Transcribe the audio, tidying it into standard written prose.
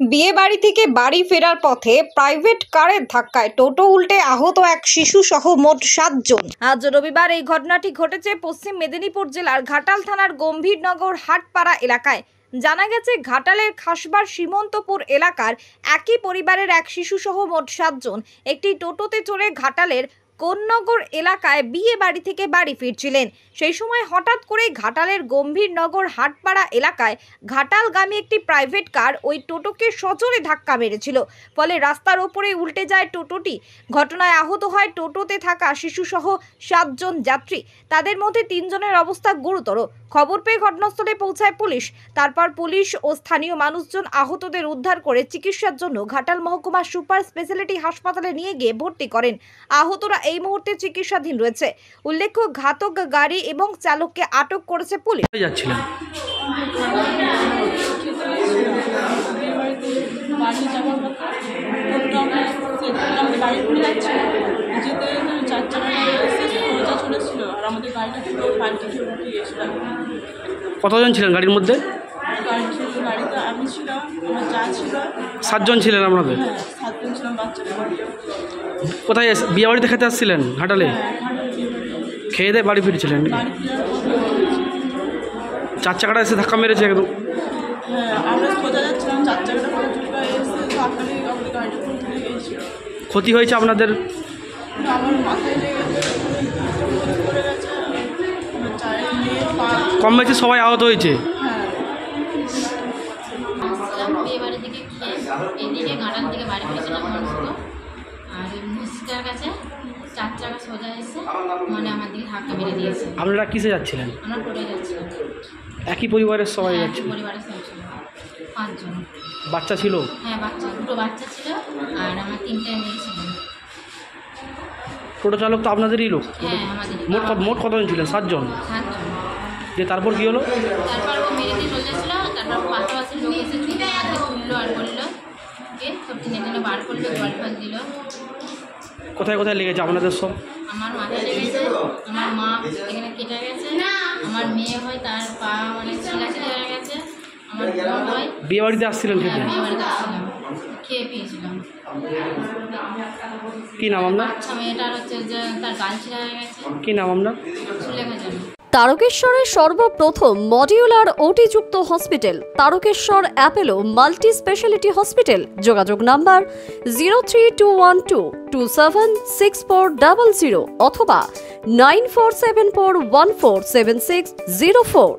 বিয়ে বাড়ি থেকে বাড়ি ফেরার পথে প্রাইভেট কারের ধাক্কায় টোটো উল্টে আহত এক শিশু সহ মোট 7 জন। আজ রবিবার এই ঘটনাটি ঘটেছে পশ্চিম মেদিনীপুর জেলার ঘাটাল থানার গম্ভীরনগর হাটপাড়া এলাকায়। জানা গেছে ঘাটালের খাসবার সীমন্তপুর এলাকার একই পরিবারের এক শিশু সহ মোট 7 জন একটি টোটোতে চড়ে ঘাটালের কোন্নগর এলাকায় বিয়ে বাড়ি থেকে বাড়ি ফিরছিলেন। সেই সময় হঠাৎ করে ঘাটালের গম্ভীরনগর হাটপাড়া এলাকায় ঘাটালগামী একটি প্রাইভেট কার ওই টোটোকে সজোরে ধাক্কা মেরেছিল। ফলে রাস্তার ওপরে উল্টে যায় টোটোটি। ঘটনায় আহত হয় টোটোতে থাকা শিশুসহ 7 জন যাত্রী। তাদের মধ্যে 3 জনের অবস্থা গুরুতর। খবর পেয়ে ঘটনাস্থলে পৌঁছায় পুলিশ। তারপর পুলিশ ও স্থানীয় মানুষজন আহতদের উদ্ধার করে চিকিৎসার জন্য ঘাটাল মহকুমা সুপার স্পেশালিটি হাসপাতালে নিয়ে গিয়ে ভর্তি করেন। আহতরা এই মুহূর্তে চিকিৎসাধীন রয়েছে। উল্লেখ্য, ঘাতক গাড়ি এবং চালককে আটক করেছে পুলিশ। কতজন ছিলেন গাড়ির মধ্যে? 7 জন ছিলেন আপনাদের? কোথায় বিয়ে বাড়িতে খেতে আসছিলেন? ঘাটালে খেয়ে দিয়ে বাড়ি ফিরছিলেন? 4 চাকাটা এসে ধাক্কা মেরেছে একদম? ক্ষতি হয়েছে আপনাদের? কম বেশি সবাই আহত হয়েছে। বিয়ে বাড়ি থেকে এদিকে ঘাটাল থেকে বাড়ি ফিরেছিলাম আর মুসিটার কাছে 4 চাকা সোজা এসে মানে আমার দিকে ধাক্কা মেরে দিয়েছে। আপনারা কিসে যাচ্ছিলেন? আমরা টোটো যাচ্ছিলাম। একই পরিবারের সবাই যাচ্ছিল? পরিবারের সবাই ছিল, 5 জন। বাচ্চা ছিল? হ্যাঁ, দুটো বাচ্চা ছিল আর আমার 3টে মেয়ে ছিল। টোটো চালক তো আপনাদেরই লোক? হ্যাঁ, আমাদের। মোট কতজন ছিলেন? 7 জন। 7 জন। যে তারপর কি হলো? তারপর ও মেরে দিয়ে চলে যাচ্ছিল। তারপর পাশাপাশি লোক এসে ছুটে আমাদের তুললো আর বললো সব টেনে টেনে বার করলো, জল ফল দিল। কোথায় কোথায় লেগেছে আপনাদের সব? আমার মাথায় লেগেছে, আমার মা এখানে কেটে গেছে, আমার মেয়ে হয় তার পা মানে ছিলাছিলি হয়ে গেছে, আমার বোন হয়। বিয়ে বাড়িতে আসছিলেন খেতে? বিয়ে বাড়িতে আসছিলাম, খেয়ে পেয়েছিলাম। কি নাম আপনার? আচ্ছা, মেয়েটার হচ্ছে যে তার গাল ছিঁড়া হয়ে গেছে। কি নাম আপনার? সুলেখা জানি। তারকেশ্বরের সর্বপ্রথম মডিউলার ওটি-যুক্ত hospital Tarakeswar Apollo multi speciality hospital. যোগাযোগ নাম্বার 03212276400 অথবা 9474147604।